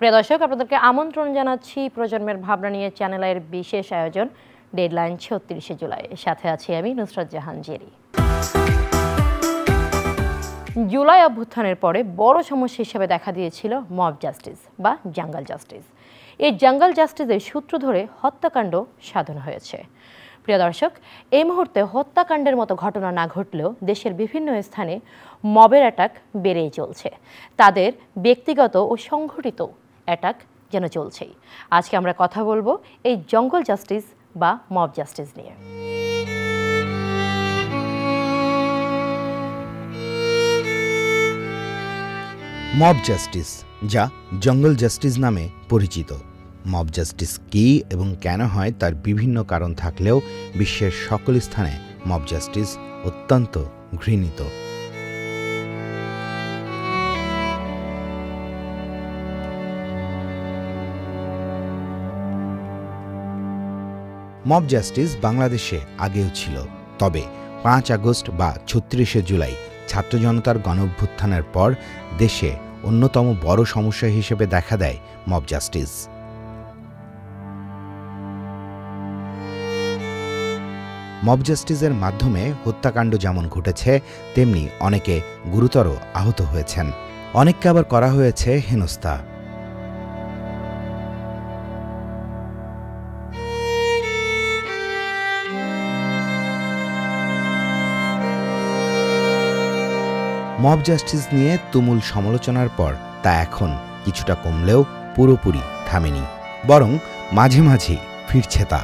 প্রিয় দর্শক, আপনাদেরকে আমন্ত্রণ জানাচ্ছি প্রজন্মের ভাবনা নিয়ে চ্যানেলের বিশেষ আয়োজন ডেডলাইন ৩৬শে জুলাই। সাথে আছি আমি নুসরাত জাহান জেরি। জুলাই অভ্যুত্থানের পরে বড় সমস্যা হিসেবে দেখা দিয়েছিল মব জাস্টিস বা জাঙ্গল জাস্টিস। এই জাঙ্গল জাস্টিসের সূত্র ধরে হত্যাকাণ্ড সাধন হয়েছে। প্রিয় দর্শক, এই মুহূর্তে হত্যাকাণ্ডের মতো ঘটনা না ঘটলেও দেশের বিভিন্ন স্থানে মবের অ্যাটাক বেড়েই চলছে। তাদের ব্যক্তিগত ও সংঘটিত অ্যাটাক যেন চলছেই। আজকে আমরা কথা বলবো এই জঙ্গল জাস্টিস বা মব জাস্টিস নিয়ে। মব জাস্টিস, যা জঙ্গল জাস্টিস নামে পরিচিত। মব জাস্টিস কী এবং কেন হয় তার বিভিন্ন কারণ থাকলেও বিশ্বের সকল স্থানে মব জাস্টিস অত্যন্ত ঘৃণিত। মব জাস্টিস বাংলাদেশে আগেও ছিল, তবে ৫ আগস্ট বা ৩৬শে জুলাই ছাত্র জনতার গণঅভ্যুত্থানের পর দেশে অন্যতম বড় সমস্যা হিসেবে দেখা দেয় মব জাস্টিস। মব জাস্টিসের মাধ্যমে হত্যাকাণ্ড যেমন ঘটেছে, তেমনি অনেকে গুরুতর আহত হয়েছেন, অনেককে আবার করা হয়েছে হেনস্থা। মব জাস্টিস নিয়ে তুমুল সমালোচনার পর তা এখন কিছুটা কমলেও পুরোপুরি থামেনি, বরং মাঝে মাঝেই ফিরছে তা।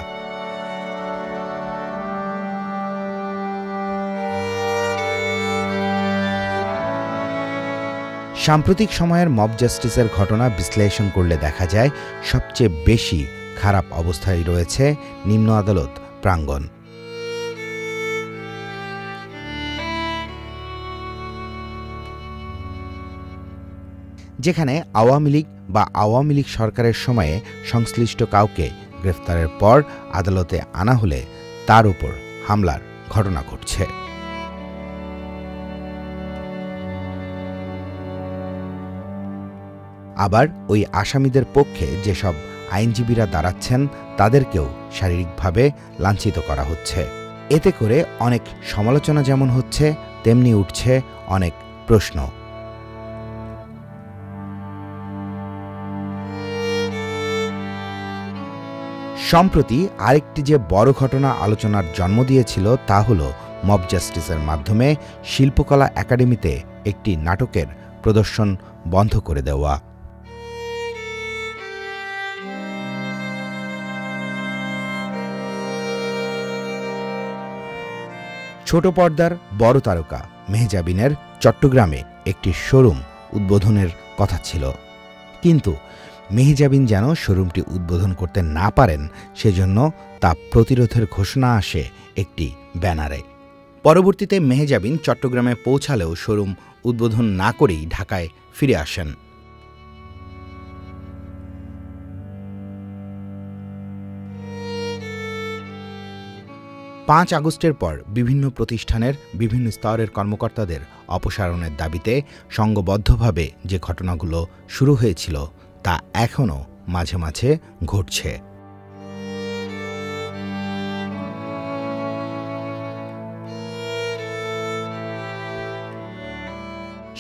সাম্প্রতিক সময়ের মব জাস্টিসের ঘটনা বিশ্লেষণ করলে দেখা যায় সবচেয়ে বেশি খারাপ অবস্থায় রয়েছে নিম্ন আদালত প্রাঙ্গণ। যেখানে আওয়ামী লীগ বা আওয়ামী লীগ সরকারের সময়ে সংশ্লিষ্ট কাউকে গ্রেফতারের পর আদালতে আনা হলে তার উপর হামলার ঘটনা ঘটছে। আবার ওই আসামিদের পক্ষে যেসব আইনজীবীরা দাঁড়াচ্ছেন তাদেরকেও শারীরিকভাবে লাঞ্ছিত করা হচ্ছে। এতে করে অনেক সমালোচনা যেমন হচ্ছে, তেমনি উঠছে অনেক প্রশ্ন। সম্প্রতি আরেকটি যে বড় ঘটনা আলোচনার জন্ম দিয়েছিল তা হল মব জাস্টিসের মাধ্যমে শিল্পকলা একাডেমিতে একটি নাটকের প্রদর্শন বন্ধ করে দেওয়া। ছোট পর্দার বড় তারকা মেহজাবিনের চট্টগ্রামে একটি শোরুম উদ্বোধনের কথা ছিল, কিন্তু মেহজাবিন যেন শোরুমটি উদ্বোধন করতে না পারেন, সেজন্য তা প্রতিরোধের ঘোষণা আসে একটি ব্যানারে। পরবর্তীতে মেহজাবিন চট্টগ্রামে পৌঁছালেও শোরুম উদ্বোধন না করেই ঢাকায় ফিরে আসেন। পাঁচ আগস্টের পর বিভিন্ন প্রতিষ্ঠানের বিভিন্ন স্তরের কর্মকর্তাদের অপসারণের দাবিতে সংঘবদ্ধভাবে যে ঘটনাগুলো শুরু হয়েছিল তা এখনও মাঝে মাঝে ঘটছে।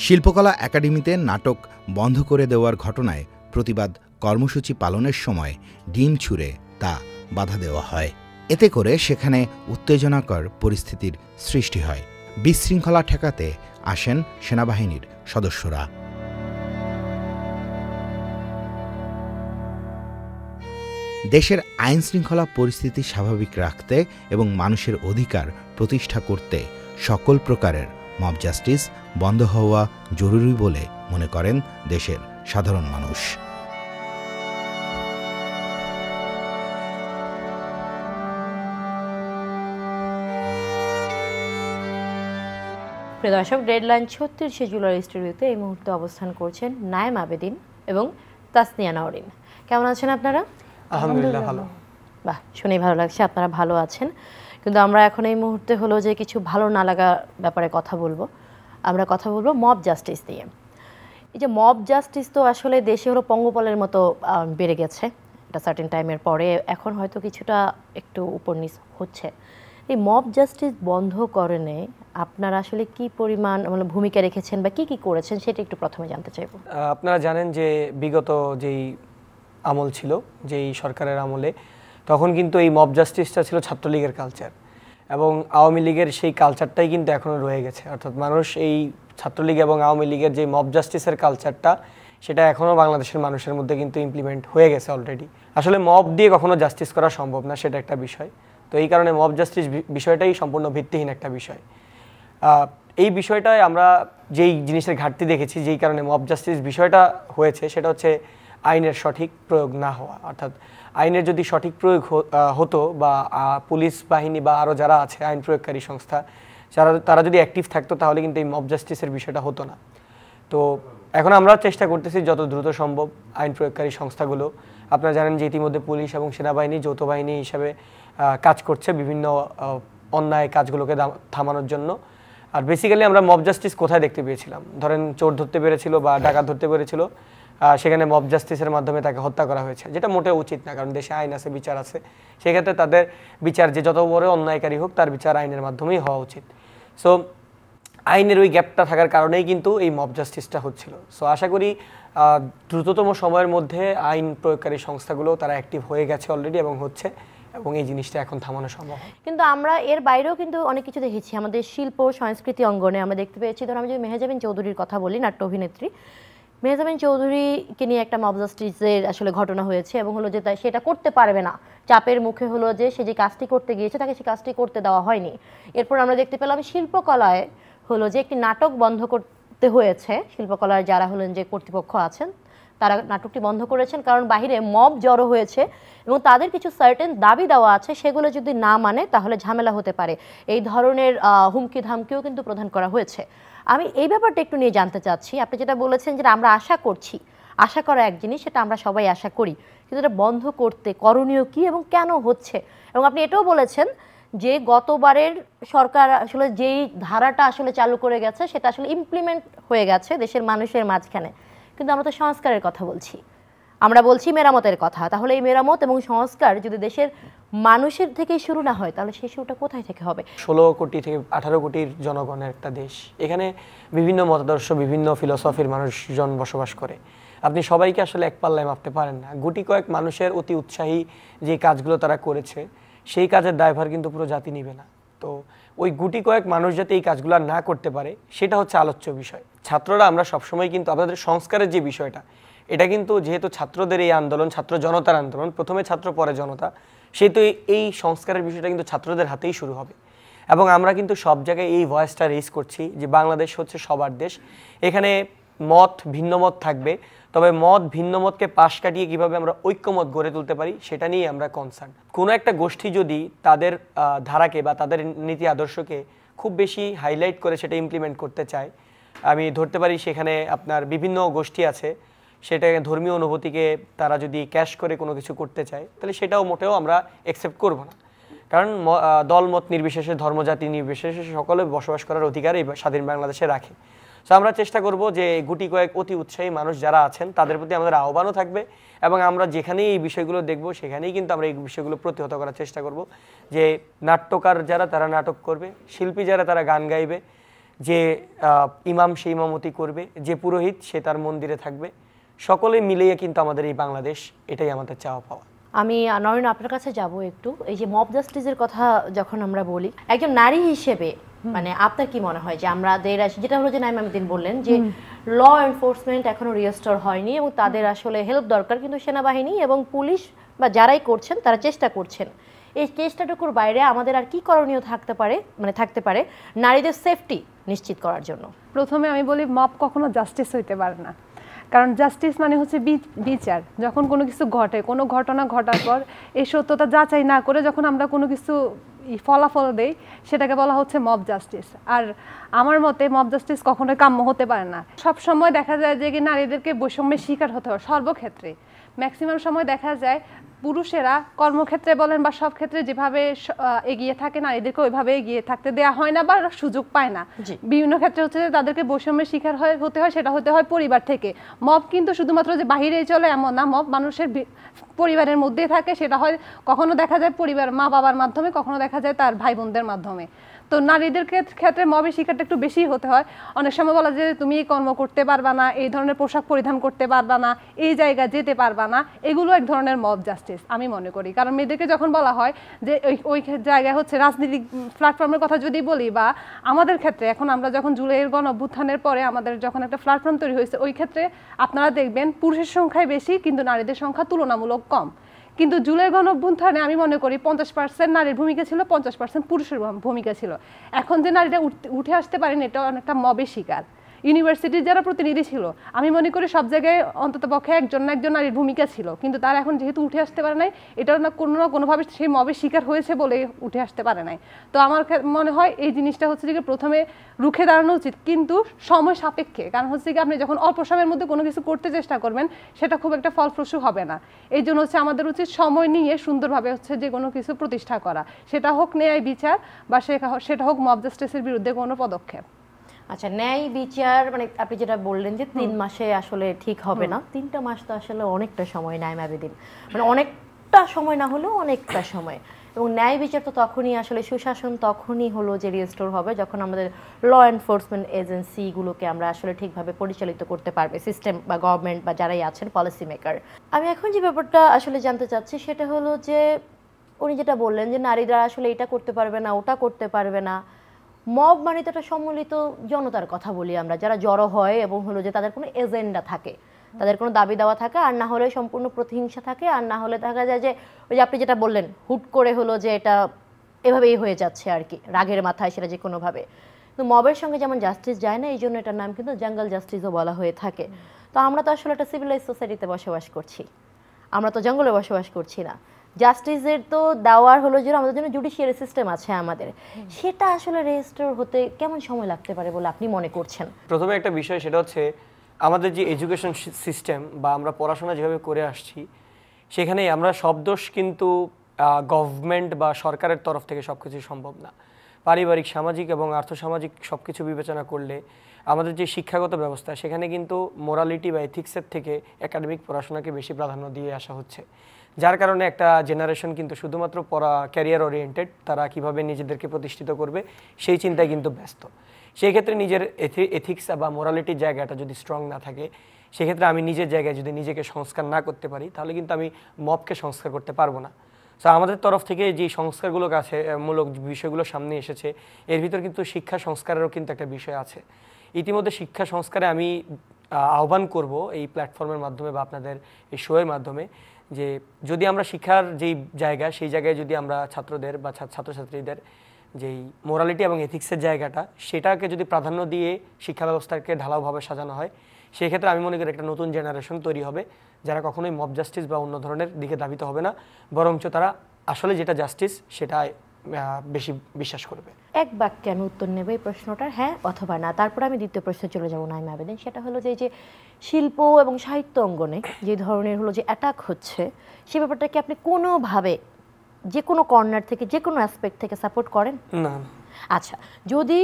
শিল্পকলা একাডেমিতে নাটক বন্ধ করে দেওয়ার ঘটনায় প্রতিবাদ কর্মসূচি পালনের সময় ডিম ছুঁড়ে তা বাধা দেওয়া হয়। এতে করে সেখানে উত্তেজনাকর পরিস্থিতির সৃষ্টি হয়। বিশৃঙ্খলা ঠেকাতে আসেন সেনাবাহিনীর সদস্যরা। দেশের আইন শৃঙ্খলা পরিস্থিতি স্বাভাবিক রাখতে এবং মানুষের অধিকার প্রতিষ্ঠা করতে সকল প্রকারের মব জাস্টিস বন্ধ হওয়া জরুরি বলে মনে করেন দেশের সাধারণ মানুষ। প্রিয় দর্শক, ডেডলাইন ৩৬শে জুলাই স্টুডিওতে এই মুহূর্তে অবস্থান করছেন নায়েম আবেদিন এবং তাসনিয়া নওরিন। কেমন আছেন আপনারা? আলহামদুলিল্লাহ ভালো। বাহ, শুনে ভালো লাগছে আপনারা ভালো আছেন। কিন্তু আমরা এখন এই মুহূর্তে হলো যে কিছু ভালো না লাগা ব্যাপারে কথা বলবো। আমরা কথা বলবো মব জাস্টিস নিয়ে। এই যে মব জাস্টিস তো আসলে দেশে হলো পঙ্গপালের মতো বেড়ে গেছে একটা সার্টেন টাইমের পরে, এখন হয়তো কিছুটা একটু উপর নিচ হচ্ছে। এই মব জাস্টিস বন্ধ করণে আপনারা আসলে কি পরিমাণ মানে ভূমিকা রেখেছেন বা কি কি করেছেন সেটা একটু প্রথমে জানতে চাইব। আপনারা জানেন যে বিগত যেই আমল ছিল, যেই সরকারের আমলে, তখন কিন্তু এই মব জাস্টিসটা ছিল ছাত্রলীগের কালচার, এবং আওয়ামী লীগের সেই কালচারটাই কিন্তু এখনও রয়ে গেছে। অর্থাৎ মানুষ এই ছাত্রলীগ এবং আওয়ামী লীগের যে মব জাস্টিসের কালচারটা, সেটা এখনও বাংলাদেশের মানুষের মধ্যে কিন্তু ইমপ্লিমেন্ট হয়ে গেছে অলরেডি। আসলে মব দিয়ে কখনো জাস্টিস করা সম্ভব না, সেটা একটা বিষয়। তো এই কারণে মব জাস্টিস বিষয়টাই সম্পূর্ণ ভিত্তিহীন একটা বিষয়। এই বিষয়টায় আমরা যেই জিনিসের ঘাটতি দেখেছি, যেই কারণে মব জাস্টিস বিষয়টা হয়েছে, সেটা হচ্ছে আইনের সঠিক প্রয়োগ না হওয়া। অর্থাৎ আইনের যদি সঠিক প্রয়োগ হতো, বা পুলিশ বাহিনী বা আরও যারা আছে আইন প্রয়োগকারী সংস্থা, তারা যদি অ্যাক্টিভ থাকতো, তাহলে কিন্তু এই মব জাস্টিসের বিষয়টা হতো না। তো এখন আমরা চেষ্টা করতেছি যত দ্রুত সম্ভব আইন প্রয়োগকারী সংস্থাগুলো, আপনারা জানেন যে ইতিমধ্যে পুলিশ এবং সেনাবাহিনী যৌথ বাহিনী হিসাবে কাজ করছে বিভিন্ন অন্যায় কাজগুলোকে থামানোর জন্য। আর বেসিক্যালি আমরা মব জাস্টিস কোথায় দেখতে পেয়েছিলাম, ধরেন চোর ধরতে পেরেছিল বা ডাকাত ধরতে পেরেছিল, সেখানে মব জাস্টিসের মাধ্যমে তাকে হত্যা করা হয়েছে, যেটা মোটেও উচিত না, কারণ দেশে আইন আছে, বিচার আছে। সেক্ষেত্রে তাদের বিচার, যে যত বড় অন্যায়কারী হোক, তার বিচার আইনের মাধ্যমেই হওয়া উচিত। সো আইনের ওই গ্যাপটা থাকার কারণেই কিন্তু এই মব জাস্টিসটা হচ্ছিল। সো আশা করি দ্রুততম সময়ের মধ্যে আইন প্রয়োগকারী সংস্থাগুলো তারা অ্যাক্টিভ হয়ে গেছে অলরেডি এবং হচ্ছে, এবং এই জিনিসটা এখন থামানো সম্ভব। কিন্তু আমরা এর বাইরেও কিন্তু অনেক কিছু দেখেছি আমাদের শিল্প সংস্কৃতি অঙ্গনে। আমরা দেখতে পেয়েছি, ধরুন আমি যদি মেহজাবিন চৌধুরীর কথা বলি, নাট্য অভিনেত্রী মেহজাবিন চৌধুরীকে নিয়ে একটা মব জাস্টিসের আসলে ঘটনা হয়েছে, এবং হলো যে সেটা করতে পারবে না, চাপের মুখে হলো যে সে যে কাজটি করতে গিয়েছে তাকে সে কাজটি করতে দেওয়া হয়নি। এরপর আমরা দেখতে পেলাম শিল্পকলায় হলো যে একটি নাটক বন্ধ করতে হয়েছে, শিল্পকলার যারা হলেন যে কর্তৃপক্ষ আছেন তারা নাটকটি বন্ধ করেছেন, কারণ বাহিরে মব জড়ো হয়েছে এবং তাদের কিছু সার্টেন দাবি দেওয়া আছে, সেগুলো যদি না মানে তাহলে ঝামেলা হতে পারে। এই ধরনের হুমকি ধামকিও কিন্তু প্রদান করা হয়েছে। আমি এই ব্যাপারটা একটু নিয়ে জানতে চাচ্ছি। আপনি যেটা বলেছেন যে আমরা আশা করছি, আশা করা এক জিনিস, সেটা আমরা সবাই আশা করি, কিন্তু এটা বন্ধ করতে করণীয় কী এবং কেন হচ্ছে? এবং আপনি এটাও বলেছেন যে গতবারের সরকার আসলে যেই ধারাটা আসলে চালু করে গেছে সেটা আসলে ইমপ্লিমেন্ট হয়ে গেছে দেশের মানুষের মাঝখানে, কিন্তু আমরা তো সংস্কারের কথা বলছি, আমরা বলছি মেরামতের কথা। তাহলে এই মেরামত এবং সংস্কার যদি দেশের মানুষের থেকেই শুরু না হয়, তাহলে সেই শুরুটা কোথায় থেকে হবে? 16 কোটি থেকে 18 কোটির জনগণের একটা দেশ, এখানে বিভিন্ন মতাদর্শ, বিভিন্ন ফিলোসফির মানুষজন বসবাস করে। আপনি সবাইকে আসলে এক পাল্লায় মাপতে পারেন না। গুটি কয়েক মানুষের অতি উৎসাহী যে কাজগুলো তারা করেছে, সেই কাজের দায়ভার কিন্তু পুরো জাতি নিবে না। তো ওই গুটি কয়েক মানুষ যাতে এই কাজগুলো না করতে পারে, সেটা হচ্ছে আলোচ্য বিষয়। ছাত্ররা আমরা সবসময় কিন্তু আমাদের সংস্কারের যে বিষয়টা, এটা কিন্তু যেহেতু ছাত্রদের এই আন্দোলন, ছাত্র জনতার আন্দোলন, প্রথমে ছাত্র পরে জনতা, সেহেতু এই সংস্কারের বিষয়টা কিন্তু ছাত্রদের হাতেই শুরু হবে। এবং আমরা কিন্তু সব জায়গায় এই ভয়েসটা রেজ করছি যে বাংলাদেশ হচ্ছে সবার দেশ, এখানে মত ভিন্ন মত থাকবে, তবে মত ভিন্ন মতকে পাশ কাটিয়ে কীভাবে আমরা ঐক্যমত গড়ে তুলতে পারি সেটা নিয়ে আমরা কনসার্ন। কোনো একটা গোষ্ঠী যদি তাদের ধারাকে বা তাদের নীতি আদর্শকে খুব বেশি হাইলাইট করে সেটা ইমপ্লিমেন্ট করতে চায়, আমি ধরতে পারি সেখানে আপনার বিভিন্ন গোষ্ঠী আছে, সেটাকে ধর্মীয় অনুভূতিকে তারা যদি ক্যাশ করে কোনো কিছু করতে চায়, তাহলে সেটাও মোটেও আমরা অ্যাকসেপ্ট করব না। কারণ দলমত নির্বিশেষে, ধর্মজাতি নির্বিশেষে সকলে বসবাস করার অধিকার এই স্বাধীন বাংলাদেশে রাখে। সো আমরা চেষ্টা করব যে গুটি কয়েক অতি উৎসাহী মানুষ যারা আছেন তাদের প্রতি আমাদের আহ্বানও থাকবে, এবং আমরা যেখানেই এই বিষয়গুলো দেখব সেখানেই কিন্তু আমরা এই বিষয়গুলো প্রতিহত করার চেষ্টা করব। যে নাট্যকার যারা তারা নাটক করবে, শিল্পী যারা তারা গান গাইবে, যে ইমাম সে ইমামতি করবে, যে পুরোহিত সে তার মন্দিরে থাকবে, সকলে মিলিয়ে কিন্তু আমাদের এই বাংলাদেশ, এটাই আমাদের চাওয়া পাওয়া। আমি নয়ন আপনার কাছে যাব একটু। এই যে মব জাস্টিসের কথা যখন আমরা বলি, একজন নারী হিসেবে মানে আপনার কি মনে হয় যে আমাদের যেটা হলো যে নাইমা আমিদিন বললেন যে ল এনফোর্সমেন্ট এখনো রিস্টোর হয়নি এবং তাদের আসলে হেল্প দরকার, কিন্তু সেনাবাহিনী এবং পুলিশ বা যারাই করছেন তারা চেষ্টা করছেন, এই চেষ্টাটুকুর বাইরে আমাদের আর কি করণীয় থাকতে পারে নারীদের সেফটি নিশ্চিত করার জন্য? প্রথমে আমি বলি মব কখনো জাস্টিস হইতে পারে না, কারণ জাস্টিস মানে হচ্ছে বিচার। যখন কোনো কিছু ঘটে, কোনো ঘটনা ঘটার পর এই সত্যতা যাচাই না করে যখন আমরা কোনো কিছু ফলাফল দেই, সেটাকে বলা হচ্ছে মব জাস্টিস। আর আমার মতে মব জাস্টিস কখনোই কাম্য হতে পারে না। সব সময় দেখা যায় যে নারীদেরকে বৈষম্যের শিকার হতে হয় সর্বক্ষেত্রে। ম্যাক্সিমাম সময় দেখা যায় পুরুষেরা কর্মক্ষেত্রে বলেন বা সব ক্ষেত্রে যেভাবে এগিয়ে থাকে নারীদেরকে ওইভাবে এগিয়ে থাকতে দেওয়া হয় না বা সুযোগ পায় না। বিভিন্ন ক্ষেত্রে হচ্ছে যে তাদেরকে বৈষম্যের শিকার হতে হয়, সেটা হতে হয় পরিবার থেকে। মব কিন্তু শুধুমাত্র যে বাহিরেই চলে এমন না, মব মানুষের পরিবারের মধ্যেই থাকে। সেটা হয় কখনো দেখা যায় পরিবার মা বাবার মাধ্যমে, কখনো দেখা যায় তার ভাই বোনদের মাধ্যমে। তো নারীদের ক্ষেত্রে মবের শিকারটা একটু বেশি হতে হয়। অনেক সময় বলা যায় তুমি এই কর্ম করতে পারবা না, এই ধরনের পোশাক পরিধান করতে পারবা না, এই জায়গায় যেতে পারবা না, এগুলো এক ধরনের মব জাস্টিস আমি মনে করি। কারণ মেয়েদেরকে যখন বলা হয় যে ওই জায়গায় হচ্ছে রাজনৈতিক প্ল্যাটফর্মের কথা যদি বলি, বা আমাদের ক্ষেত্রে এখন আমরা যখন জুলাইয়ের গণঅভ্যুত্থানের পরে আমাদের যখন একটা প্ল্যাটফর্ম তৈরি হয়েছে, ওই ক্ষেত্রে আপনারা দেখবেন পুরুষের সংখ্যাই বেশি কিন্তু নারীদের সংখ্যা তুলনামূলক কম। কিন্তু জুলাই গণঅভ্যুত্থানে আমি মনে করি 50% নারীর ভূমিকা ছিল, 50% পুরুষের ভূমিকা ছিল। এখন যে নারীরা উঠে আসতে পারেন এটা অনেকটা মবের শিকার। ইউনিভার্সিটির যারা প্রতিনিধি ছিল আমি মনে করি সব জায়গায় অন্তত পক্ষে একজন না একজন নারীর ভূমিকা ছিল, কিন্তু তারা এখন যেহেতু উঠে আসতে পারে নাই, এটা না কোনোভাবে সেই মবের শিকার হয়েছে বলে উঠে আসতে পারে নাই। তো আমার মনে হয় এই জিনিসটা হচ্ছে যে প্রথমে রুখে দাঁড়ানো উচিত, কিন্তু সময় সাপেক্ষে। কারণ হচ্ছে কি আপনি যখন অল্প সময়ের মধ্যে কোনো কিছু করতে চেষ্টা করবেন সেটা খুব একটা ফলপ্রসূ হবে না। এই জন্য হচ্ছে আমাদের উচিত সময় নিয়ে সুন্দরভাবে হচ্ছে যে কোনো কিছু প্রতিষ্ঠা করা, সেটা হোক ন্যায় বিচার বা সেটা হোক মব জাস্টিসের বিরুদ্ধে কোনো পদক্ষেপ। আচ্ছা, ন্যায় বিচার মানে আপনি যেটা বললেন যে 3 মাসে আসলে ঠিক হবে না, 3টা মাস তো আসলে অনেকটা সময়। নাইমা বেদিন মানে অনেকটা সময় না হলেও অনেকটা সময়। এবং ন্যায় বিচার তো তখনই আসলে সুশাসন তখনই হলো যে রিস্টোর হবে যখন আমাদের ল এনফোর্সমেন্ট এজেন্সিগুলোকে আমরা আসলে ঠিকভাবে পরিচালিত করতে পারবে সিস্টেম বা গভর্নমেন্ট বা যারাই আছেন পলিসি মেকার। আমি এখন যে ব্যাপারটা আসলে জানতে চাচ্ছি সেটা হলো যে উনি যেটা বললেন যে নারীরা আসলে এটা করতে পারবে না, ওটা করতে পারবে না। মব মানে তো একটা সম্মিলিত জনতার কথা বলি আমরা, যারা জড়ো হয় এবং হলো যে তাদের কোনো এজেন্ডা থাকে, তাদের কোনো দাবি দেওয়া থাকে, আর না হলে সম্পূর্ণ প্রতিহিংসা থাকে, আর না হলে দেখা যায় যে ওই যে আপনি যেটা বললেন হুট করে হলো যে এটা এভাবেই হয়ে যাচ্ছে আর কি, রাগের মাথায় সেটা যে কোনোভাবে। তো মবের সঙ্গে যেমন জাস্টিস যায় না, এই জন্য এটার নাম কিন্তু জঙ্গল জাস্টিসও বলা হয়ে থাকে। তো আমরা তো আসলে একটা সিভিলাইজ সোসাইটিতে বসবাস করছি, আমরা তো জঙ্গলে বসবাস করছি না। জাস্টিসের তো দেওয়ার হলো যে আমাদের জন্য জুডিশিয়ারি সিস্টেম আছে আমাদের, সেটা আসলে রেজিস্টার হতে কেমন সময় লাগতে পারে বলে আপনি মনে করছেন? প্রথমে একটা বিষয় সেটা হচ্ছে আমাদের যে এডুকেশন সিস্টেম বা আমরা পড়াশোনা যেভাবে করে আসছি সেখানে আমরা সব দোষ কিন্তু গভর্নমেন্ট বা সরকারের তরফ থেকে সব কিছু সম্ভব না। পারিবারিক, সামাজিক এবং আর্থসামাজিক সব কিছু বিবেচনা করলে আমাদের যে শিক্ষাগত ব্যবস্থা সেখানে কিন্তু মোরালিটি বা এথিক্সের থেকে একাডেমিক পড়াশোনাকে বেশি প্রাধান্য দিয়ে আসা হচ্ছে, যার কারণে একটা জেনারেশন কিন্তু শুধুমাত্র ক্যারিয়ার ওরিয়েন্টেড, তারা কিভাবে নিজেদেরকে প্রতিষ্ঠিত করবে সেই চিন্তায় কিন্তু ব্যস্ত। সেই ক্ষেত্রে নিজের এথিক্স বা মোরালিটির জায়গাটা যদি স্ট্রং না থাকে, সেক্ষেত্রে আমি নিজের জায়গায় যদি নিজেকে সংস্কার না করতে পারি তাহলে কিন্তু আমি মবকে সংস্কার করতে পারবো না। সো আমাদের তরফ থেকে যে সংস্কারগুলো আছে, মূলক বিষয়গুলো সামনে এসেছে, এর ভিতর কিন্তু শিক্ষা সংস্কারেরও কিন্তু একটা বিষয় আছে। ইতিমধ্যে শিক্ষা সংস্কারে আমি আহ্বান করব এই প্ল্যাটফর্মের মাধ্যমে বা আপনাদের এই শোয়ের মাধ্যমে, যে যদি আমরা শিক্ষার যেই জায়গা সেই জায়গায় যদি আমরা ছাত্রদের বা ছাত্রছাত্রীদের যেই মোরালিটি এবং এথিক্সের জায়গাটা সেটাকে যদি প্রাধান্য দিয়ে শিক্ষা ব্যবস্থাকে ঢালাওভাবে সাজানো হয়, সেক্ষেত্রে আমি মনে করি একটা নতুন জেনারেশন তৈরি হবে যারা কখনোই মব জাস্টিস বা অন্য ধরনের দিকে ধাবিত হবে না, বরঞ্চ তারা আসলে যেটা জাস্টিস সেটা বেশি বিশ্বাস করবে। এক বাক্যে আমি উত্তর নেব এই প্রশ্নটার, হ্যাঁ অথবা না। তারপর আমি দ্বিতীয় প্রশ্নে চলে যাবো নাইমা বেদিন। সেটা হলো যে শিল্প এবং সাহিত্য অঙ্গনে যে ধরনের হলো যে অ্যাটাক হচ্ছে, সে ব্যাপারটাকে আপনি কোনোভাবে যে কোনো কর্নার থেকে যে কোনো অ্যাসপেক্ট থেকে সাপোর্ট করেন? না। আচ্ছা, যদি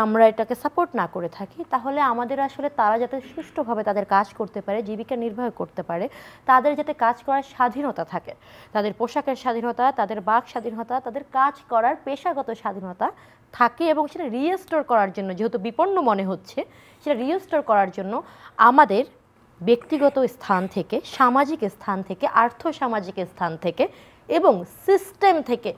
আমরা এটাকে সাপোর্ট না করে থাকি তাহলে আমাদের আসলে তারা যাতে সুষ্ঠুভাবে তাদের কাজ করতে পারে, জীবিকা নির্বাহ করতে পারে, তাদের যাতে কাজ করার স্বাধীনতা থাকে, তাদের পোশাকের স্বাধীনতা, তাদের বাক স্বাধীনতা, তাদের কাজ করার পেশাগত স্বাধীনতা থাকে, এবং সেটা রিস্টোর করার জন্য, যেহেতু বিপন্ন মনে হচ্ছে, সেটা রিস্টোর করার জন্য আমাদের ব্যক্তিগত স্থান থেকে, সামাজিক স্থান থেকে, আর্থসামাজিক স্থান থেকে এবং সিস্টেম থেকে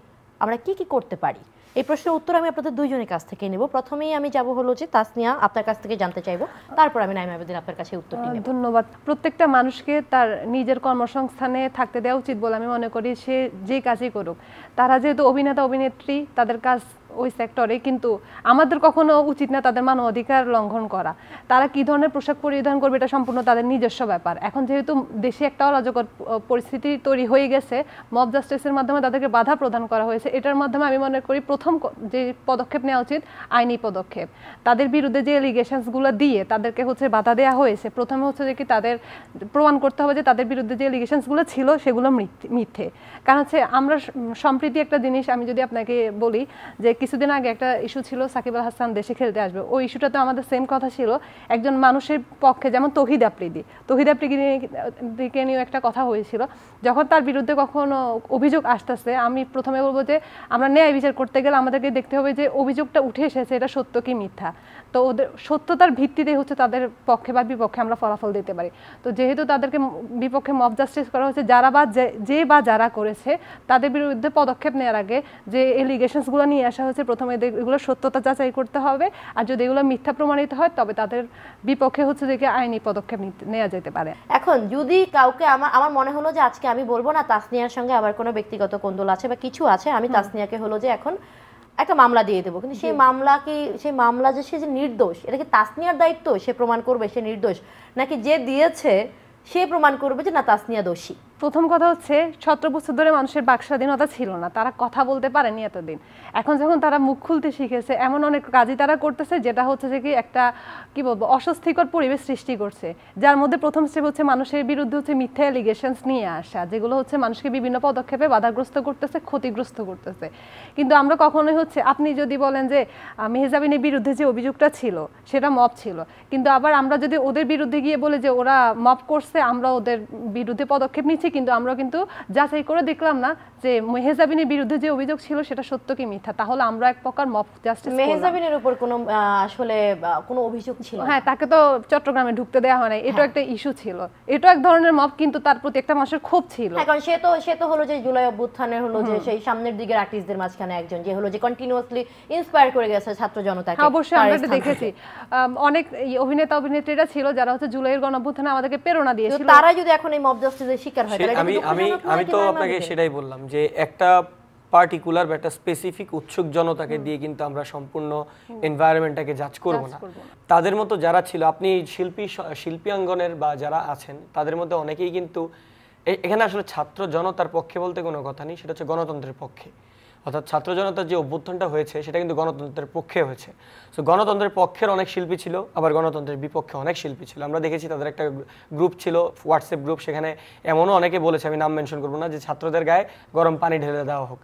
আমরা কি কি করতে পারি? এই প্রশ্নের উত্তর আমি আপনাদের দুইজনের কাছ থেকে নেব। প্রথমেই আমি যাব হলো যে তাসনিয়া, আপনার কাছ থেকে জানতে চাইবো, তারপর আমি নাইমা বেদিন আপনার কাছে উত্তরটি নেব। ধন্যবাদ। প্রত্যেকটা মানুষকে তার নিজের কর্মসংস্থানে থাকতে দেওয়া উচিত বলে আমি মনে করি, সে যে কাজই করুক। তারা যেহেতু অভিনেতা অভিনেত্রী, তাদের কাজ ওই সেক্টরে, কিন্তু আমাদের কখনো উচিত না তাদের মানবাধিকার লঙ্ঘন করা। তারা কি ধরনের পোশাক পরিধান করবে এটা সম্পূর্ণ তাদের নিজস্ব ব্যাপার। এখন যেহেতু দেশে একটা অরাজকর পরিস্থিতি তৈরি হয়ে গেছে, মব জাস্টিসের মাধ্যমে তাদেরকে বাধা প্রদান করা হয়েছে, এটার মাধ্যমে আমি মনে করি প্রথম যে পদক্ষেপ নেওয়া উচিত আইনি পদক্ষেপ। তাদের বিরুদ্ধে যে এলিগেশনসগুলো দিয়ে তাদেরকে হচ্ছে বাধা দেওয়া হয়েছে, প্রথমে হচ্ছে যে কি তাদের প্রমাণ করতে হবে যে তাদের বিরুদ্ধে যে এলিগেশনসগুলো ছিল সেগুলো মিথ্যে। কারণ হচ্ছে আমরা সম্প্রতি একটা জিনিস আমি যদি আপনাকে বলি যে কিছুদিন আগে একটা ইস্যু ছিল সাকিব আল হাসান দেশে খেলতে আসবে, ওই ইস্যুটাতে আমাদের সেম কথা ছিল একজন মানুষের পক্ষে, যেমন তহিদ আফ্রিদি নিয়ে একটা কথা হয়েছিল। যখন তার বিরুদ্ধে কখনো অভিযোগ আসতেছে, আমি প্রথমে বলবো যে আমরা ন্যায় বিচার করতে গেলে আমাদেরকে দেখতে হবে যে অভিযোগটা উঠে এসেছে এটা সত্য কি মিথ্যা। তো ওদের সত্যতার ভিত্তিতে হচ্ছে তাদের পক্ষে বা বিপক্ষে আমরা ফলাফল দিতে পারি। তো যেহেতু তাদেরকে বিপক্ষে মব জাস্টিস করা হয়েছে, যারা করেছে তাদের বিরুদ্ধে পদক্ষেপ নেওয়ার আগে যে এলিগেশনসগুলো নিয়ে আসা হয়েছে প্রথমে এগুলো সত্যতা যাচাই করতে হবে, আর যদি এগুলো মিথ্যা প্রমাণিত হয় তবে তাদের বিপক্ষে হচ্ছে যে আইনি পদক্ষেপ নেওয়া যেতে পারে। এখন যদি কাউকে আমার মনে হলো যে আজকে আমি বলবো না তাসনিয়ার সঙ্গে আবার কোনো ব্যক্তিগত কোন্দল আছে বা কিছু আছে, আমি তাসনিয়াকে হলো যে এখন একটা মামলা দিয়ে দেবো, কিন্তু সেই মামলা যে সে যে নির্দোষ, এটা কি তাসনিয়ার দায়িত্ব সে প্রমাণ করবে সে নির্দোষ, নাকি যে দিয়েছে সে প্রমাণ করবে যে না তাসনিয়া দোষী? প্রথম কথা হচ্ছে 17 বছর ধরে মানুষের বাক স্বাধীনতা ছিল না, তারা কথা বলতে পারেনি এতদিন। এখন যখন তারা মুখ খুলতে শিখেছে, এমন অনেক কাজই তারা করতেছে যেটা হচ্ছে যে কি একটা কি বলবো অস্বস্তিকর পরিবেশ সৃষ্টি করছে, যার মধ্যে প্রথম স্টেপ হচ্ছে মানুষের বিরুদ্ধে হচ্ছে মিথ্যা এলিগেশনস নিয়ে আসা, যেগুলো হচ্ছে মানুষকে বিভিন্ন পদক্ষেপে বাধাগ্রস্ত করতেছে, ক্ষতিগ্রস্ত করতেছে। কিন্তু আমরা কখনোই হচ্ছে, আপনি যদি বলেন যে মেহজাবিনের বিরুদ্ধে যে অভিযোগটা ছিল সেটা মব ছিল, কিন্তু আবার আমরা যদি ওদের বিরুদ্ধে গিয়ে বলে যে ওরা মব করছে, আমরা ওদের বিরুদ্ধে পদক্ষেপ নিচ্ছি, কিন্তু আমরা কিন্তু যাচাই করে দেখলাম না যে মেহজাবিনের বিরুদ্ধে যে অভিযোগ ছিল সেটা সত্য কি মিথ্যা, তাহলে আমরা এক প্রকার মব জাস্টিস করলাম। মেহজাবিনের উপর কোনো আসলে কোনো অভিযোগ ছিল? হ্যাঁ, তাকে তো চট্টগ্রামে ঢুকতে দেওয়া হয় না, এটা একটা ইস্যু ছিল, এটা এক ধরনের মব, কিন্তু তার প্রতি একটা মানুষের ক্ষোভ ছিল। কারণ সে তো হলো যে জুলাই অভ্যুত্থানের হলো যে সেই সামনের দিকের আর্টিস্টদের মাঝখানে একজন, যে হলো যে কন্টিনিউয়াসলি ইন্সপায়ার করে গেছে ছাত্র জনতাকে। অবশ্যই আমরা এটা দেখেছি, অনেক অভিনেতা অভিনেত্রীরা ছিল যারা হচ্ছে জুলাইয়ের গণঅভ্যুত্থানে আমাদেরকে প্রেরণা দিয়েছিল। তারা যদি এখন এই মব জাস্টিসের শিকার হয়, আমি তো আপনাকে সেটাই বললাম যে একটা পার্টিকুলার বা একটা স্পেসিফিক উৎসুক জনতাকে দিয়ে কিন্তু আমরা সম্পূর্ণ এনভায়রনমেন্টটাকে জাজ করব না। তাদের মতো যারা ছিল, আপনি শিল্পীঙ্গনের বা যারা আছেন তাদের মধ্যে অনেকেই কিন্তু এখানে আসলে ছাত্র জনতার পক্ষে বলতে কোনো কথা নেই, সেটা হচ্ছে গণতন্ত্রের পক্ষে। অর্থাৎ ছাত্র জনতার যে অভ্যুত্থানটা হয়েছে সেটা কিন্তু গণতন্ত্রের পক্ষে হয়েছে। সো গণতন্ত্রের পক্ষের অনেক শিল্পী ছিল, আবার গণতন্ত্রের বিপক্ষে অনেক শিল্পী ছিল। আমরা দেখেছি তাদের একটা গ্রুপ ছিল, হোয়াটসঅ্যাপ গ্রুপ, সেখানে এমনও অনেকে বলেছে, আমি নাম মেনশন করবো না, যে ছাত্রদের গায়ে গরম পানি ঢেলে দেওয়া হোক।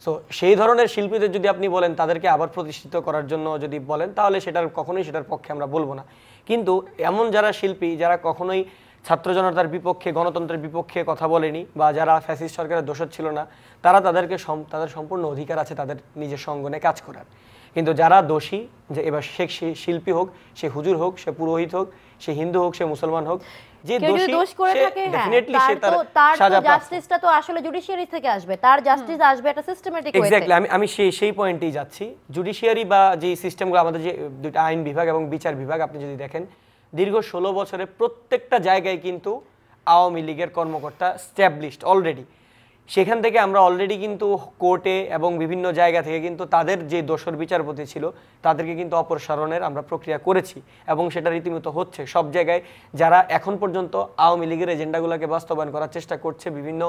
সো সেই ধরনের শিল্পীদের যদি আপনি বলেন তাদেরকে আবার প্রতিষ্ঠিত করার জন্য যদি বলেন, তাহলে সেটার পক্ষে আমরা বলবো না। কিন্তু এমন যারা শিল্পী যারা কখনোই ছাত্র জনতার বিপক্ষে, গণতন্ত্রের বিপক্ষে কথা বলেনি, বা যারা ফ্যাসিস্ট সরকারের দোষর ছিল না, তাদের সম্পূর্ণ অধিকার আছে তাদের নিজস্ব অঙ্গনে কাজ করার। কিন্তু যারা দোষী, যে এবার সে শিল্পী হোক, সে হুজুর হোক, সে পুরোহিত হোক, সে হিন্দু হোক, সে মুসলমান হোক, যে দোষ করে থাকে, ডেফিনেটলি সে তার জাস্টিসটা তো আসলে জুডিশিয়ারি থেকে আসবে, তার জাস্টিস আসবে একটা সিস্টেমেটিক ওয়েতে। এক্স্যাক্টলি, আমি সেই পয়েন্টেই যাচ্ছি। জুডিশিয়ারি বা যে সিস্টেমগুলো আমাদের, যে দুটো আইন বিভাগ এবং বিচার বিভাগ, আপনি যদি দেখেন দীর্ঘ 16 বছরে প্রত্যেকটা জায়গায় কিন্তু আওয়ামী লীগের কর্মকর্তা স্ট্যাবলিশড অলরেডি। সেখান থেকে আমরা অলরেডি কিন্তু কোর্টে এবং বিভিন্ন জায়গা থেকে কিন্তু তাদের যে দোষর বিচারপতি ছিল তাদেরকে কিন্তু অপসারণের আমরা প্রক্রিয়া করেছি, এবং সেটা রীতিমতো হচ্ছে সব জায়গায়। যারা এখন পর্যন্ত আওয়ামী লীগের এজেন্ডাগুলোকে বাস্তবায়ন করার চেষ্টা করছে, বিভিন্ন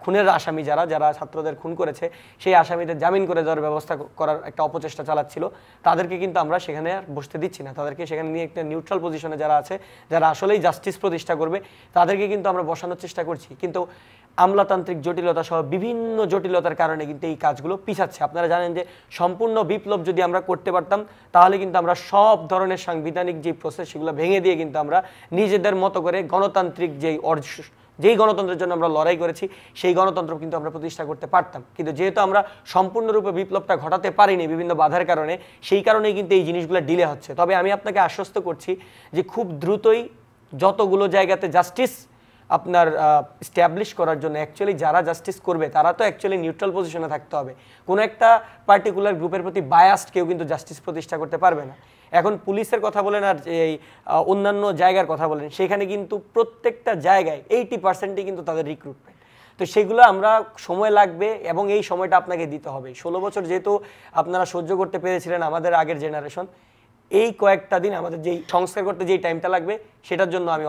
খুনের আসামি যারা ছাত্রদের খুন করেছে, সেই আসামিদের জামিন করে দেওয়ার ব্যবস্থা করার একটা অপচেষ্টা চালাচ্ছিল, তাদেরকে কিন্তু আমরা সেখানে আর বসতে দিচ্ছি না। তাদেরকে সেখানে নিয়ে একটা নিউট্রাল পজিশনে যারা আছে, যারা আসলেই জাস্টিস প্রতিষ্ঠা করবে, তাদেরকে কিন্তু আমরা বসানোর চেষ্টা করছি। কিন্তু আমলাতান্ত্রিক জটিলতা সহ বিভিন্ন জটিলতার কারণে কিন্তু এই কাজগুলো পিছাচ্ছে। আপনারা জানেন যে সম্পূর্ণ বিপ্লব যদি আমরা করতে পারতাম, তাহলে কিন্তু আমরা সব ধরনের সাংবিধানিক যে প্রসেস সেগুলো ভেঙে দিয়ে কিন্তু আমরা নিজেদের মতো করে গণতান্ত্রিক যেই গণতন্ত্রের জন্য আমরা লড়াই করেছি সেই গণতন্ত্র কিন্তু আমরা প্রতিষ্ঠা করতে পারতাম। কিন্তু যেহেতু আমরা সম্পূর্ণরূপে বিপ্লবটা ঘটাতে পারিনি বিভিন্ন বাধার কারণে, সেই কারণেই কিন্তু এই জিনিসগুলো ডিলে হচ্ছে। তবে আমি আপনাকে আশ্বস্ত করছি যে খুব দ্রুতই যতগুলো জায়গাতে জাস্টিস আপনার স্ট্যাবলিশ করার জন্য, অ্যাকচুয়ালি যারা জাস্টিস করবে তারা তো অ্যাকচুয়ালি নিউট্রাল পজিশনে থাকতে হবে। কোনো একটা পার্টিকুলার গ্রুপের প্রতি বায়াসড কেউ কিন্তু জাস্টিস প্রতিষ্ঠা করতে পারবে না। এখন পুলিশের কথা বলেন আর এই অন্যান্য জায়গার কথা বলেন, সেখানে কিন্তু প্রত্যেকটা জায়গায় 80%ই কিন্তু তাদের রিক্রুটমেন্ট। তো সেগুলো আমরা সময় লাগবে এবং এই সময়টা আপনাকে দিতে হবে। 16 বছর যেহেতু আপনারা সহ্য করতে পেরেছিলেন আমাদের আগের জেনারেশন, এই কয়েকটা দিন আমাদের যেই সংস্কার করতে যেই টাইমটা লাগবে সেটার জন্য আমি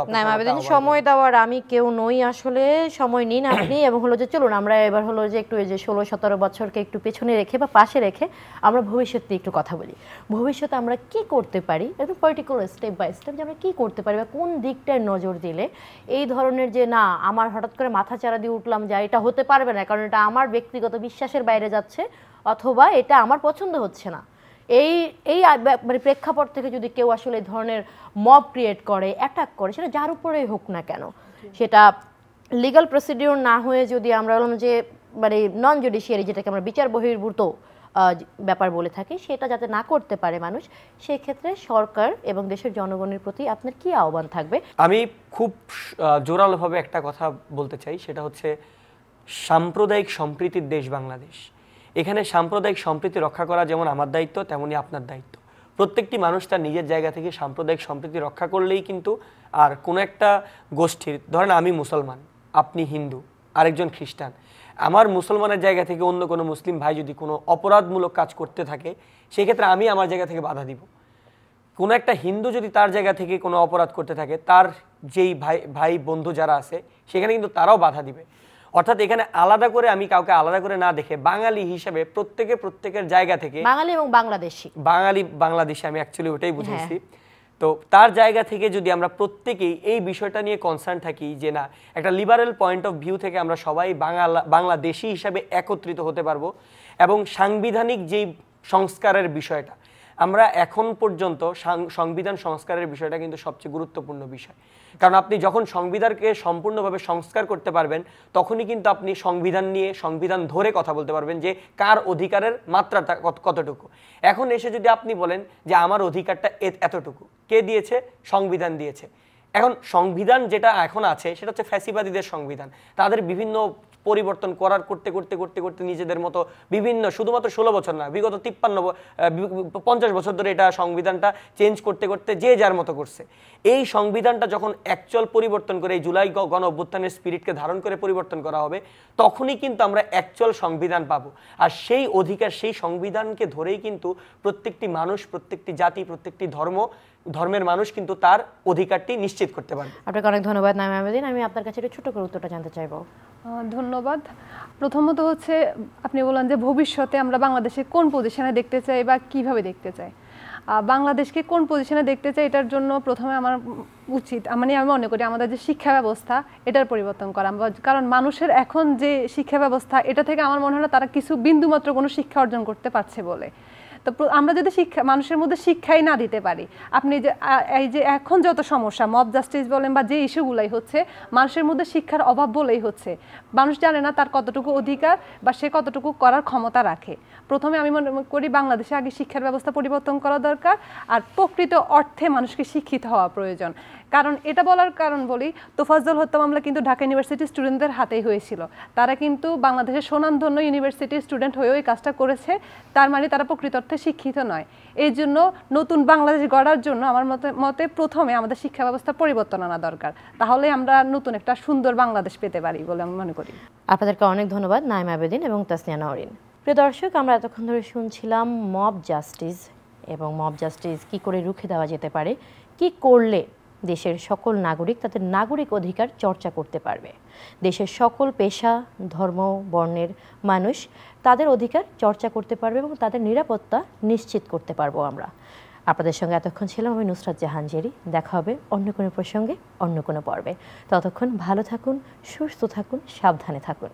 সময় দেওয়ার আমি কেউ নই, আসলে সময় নিন আপনি এবং হলো যে চলুন আমরা এবার হলো যে একটু এই যে 16-17 বছরকে একটু পেছনে রেখে বা পাশে রেখে আমরা ভবিষ্যৎ নিয়ে একটু কথা বলি। ভবিষ্যতে আমরা কি করতে পারি, একটু পার্টিকুলার স্টেপ বাই স্টেপ যে আমরা কী করতে পারি বা কোন দিকটায় নজর দিলে এই ধরনের যে না আমার হঠাৎ করে মাথা চারা দিয়ে উঠলাম যা এটা হতে পারবে না কারণ এটা আমার ব্যক্তিগত বিশ্বাসের বাইরে যাচ্ছে অথবা এটা আমার পছন্দ হচ্ছে না, এই এই মানে প্রেক্ষাপট থেকে যদি কেউ আসলে এই ধরনের মব ক্রিয়েট করে, অ্যাটাক করে, সেটা যার উপরেই হোক না কেন, সেটা লিগ্যাল প্রসিডিওর না হয়ে যদি আমরা বললাম যে মানে নন জুডিশিয়ারি যেটাকে আমরা বিচার বহির্ভূত ব্যাপার বলে থাকি সেটা যাতে না করতে পারে মানুষ, সেই ক্ষেত্রে সরকার এবং দেশের জনগণের প্রতি আপনার কি আহ্বান থাকবে? আমি খুব জোরালোভাবে একটা কথা বলতে চাই, সেটা হচ্ছে সাম্প্রদায়িক সম্প্রীতির দেশ বাংলাদেশ। এখানে সাম্প্রদায়িক সম্প্রীতি রক্ষা করা যেমন আমার দায়িত্ব তেমনি আপনার দায়িত্ব। প্রত্যেকটি মানুষ তার নিজের জায়গা থেকে সাম্প্রদায়িক সম্প্রীতি রক্ষা করলেই কিন্তু আর কোনো একটা গোষ্ঠীর, ধরেন আমি মুসলমান, আপনি হিন্দু, আরেকজন খ্রিস্টান, আমার মুসলমানের জায়গা থেকে অন্য কোনো মুসলিম ভাই যদি কোনো অপরাধমূলক কাজ করতে থাকে সেক্ষেত্রে আমি আমার জায়গা থেকে বাধা দিব। কোনো একটা হিন্দু যদি তার জায়গা থেকে কোনো অপরাধ করতে থাকে তার যেই ভাই বন্ধু যারা আছে সেখানে কিন্তু তারাও বাধা দিবে। অর্থাৎ এখানে আলাদা করে আমি কাউকে আলাদা করে না দেখে বাঙালি হিসেবে প্রত্যেকের জায়গা থেকে, বাঙালি এবং বাংলাদেশি আমি অ্যাকচুয়ালি ওটাই বুঝেছি, তো তার জায়গা থেকে যদি আমরা প্রত্যেকেই এই বিষয়টা নিয়ে কনসার্ন থাকি যে না একটা লিবারেল পয়েন্ট অফ ভিউ থেকে আমরা সবাই বাংলাদেশি হিসাবে একত্রিত হতে পারবো এবং সাংবিধানিক যেই সংস্কারের বিষয়টা আমরা এখন পর্যন্ত সংবিধান সংস্কারের বিষয়টা কিন্তু সবচেয়ে গুরুত্বপূর্ণ বিষয়। কারণ আপনি যখন সংবিধানকে সম্পূর্ণভাবে সংস্কার করতে পারবেন তখনই কিন্তু আপনি সংবিধান নিয়ে সংবিধান ধরে কথা বলতে পারবেন যে কার অধিকারের মাত্রাটা কতটুকু। এখন এসে যদি আপনি বলেন যে আমার অধিকারটা এতটুকু, কে দিয়েছে? সংবিধান দিয়েছে। এখন সংবিধান যেটা এখন আছে সেটা হচ্ছে ফ্যাসিবাদীদের সংবিধান, তাদের বিভিন্ন পরিবর্তন করতে করতে নিজেদের মতো বিভিন্ন, শুধুমাত্র 16 বছর না, বিগত 50 বছর ধরে এটা সংবিধানটা চেঞ্জ করতে করতে যে যার মতো করছে। এই সংবিধানটা যখন অ্যাকচুয়াল পরিবর্তন করে এই জুলাই গণ অভ্যুত্থানের স্পিরিটকে ধারণ করে পরিবর্তন করা হবে তখনই কিন্তু আমরা অ্যাকচুয়াল সংবিধান পাবো। আর সেই অধিকার, সেই সংবিধানকে ধরেই কিন্তু প্রত্যেকটি মানুষ, প্রত্যেকটি জাতি, প্রত্যেকটি ধর্মের মানুষ কিন্তু তার অধিকারটি নিশ্চিত করতে পারবে। আপনাকে অনেক ধন্যবাদ নাইমা আবেদিন। আমি আপনার কাছে একটু ছোট করে উত্তরটা জানতে চাইবো। ধন্যবাদ। প্রথমত হচ্ছে আপনি বললেন যে ভবিষ্যতে আমরা বাংলাদেশে কোন পজিশনে দেখতে চাই বা কিভাবে দেখতে চাই। বাংলাদেশকে কোন পজিশনে দেখতে চাই এটার জন্য প্রথমে আমার উচিত আমি মনে করি আমাদের যে শিক্ষা ব্যবস্থা এটার পরিবর্তন করা। কারণ মানুষের এখন যে শিক্ষা ব্যবস্থা এটা থেকে আমার মনে হয় না তারা কিছু বিন্দুমাত্র কোনো শিক্ষা অর্জন করতে পারছে বলে। তো আমরা যদি মানুষের মধ্যে শিক্ষাই না দিতে পারি, আপনি যে এই যে এখন যত সমস্যা মব জাস্টিস বলেন বা যে ইস্যুগুলাই হচ্ছে মানুষের মধ্যে শিক্ষার অভাব বলেই হচ্ছে। মানুষ জানে না তার কতটুকু অধিকার বা সে কতটুকু করার ক্ষমতা রাখে। প্রথমে আমি মনে করি বাংলাদেশে আগে শিক্ষার ব্যবস্থা পরিবর্তন করা দরকার আর প্রকৃত অর্থে মানুষকে শিক্ষিত হওয়া প্রয়োজন। কারণ এটা বলার কারণ বলি, তোফাজ্জল হত্যা মামলা কিন্তু ঢাকা ইউনিভার্সিটির স্টুডেন্টদের হাতেই হয়েছিল। তারা কিন্তু বাংলাদেশের সুনামধন্য ইউনিভার্সিটির স্টুডেন্ট হয়েও এই কাজটা করেছে, তার মানে তারা প্রকৃত অর্থে শিক্ষিত নয়। এই জন্য নতুন বাংলাদেশ গড়ার জন্য আমার মতে প্রথমে আমাদের শিক্ষা ব্যবস্থা পরিবর্তন আনা দরকার, তাহলে আমরা নতুন একটা সুন্দর বাংলাদেশ পেতে পারি বলে আমি মনে করি। আপনাদেরকে অনেক ধন্যবাদ নাইমা আবেদিন এবং তাসনিয়া নওরিন। প্রিয় দর্শক, আমরা এতক্ষণ ধরে শুনছিলাম মব জাস্টিস এবং মব জাস্টিস কী করে রুখে দেওয়া যেতে পারে, কি করলে দেশের সকল নাগরিক তাদের নাগরিক অধিকার চর্চা করতে পারবে, দেশের সকল পেশা, ধর্ম, বর্ণের মানুষ তাদের অধিকার চর্চা করতে পারবে এবং তাদের নিরাপত্তা নিশ্চিত করতে পারবো আমরা। আপনাদের সঙ্গে এতক্ষণ ছিলাম আমি নুসরাত জাহান জেরি। দেখা হবে অন্য কোনো প্রসঙ্গে, অন্য কোনো পর্বে। ততক্ষণ ভালো থাকুন, সুস্থ থাকুন, সাবধানে থাকুন।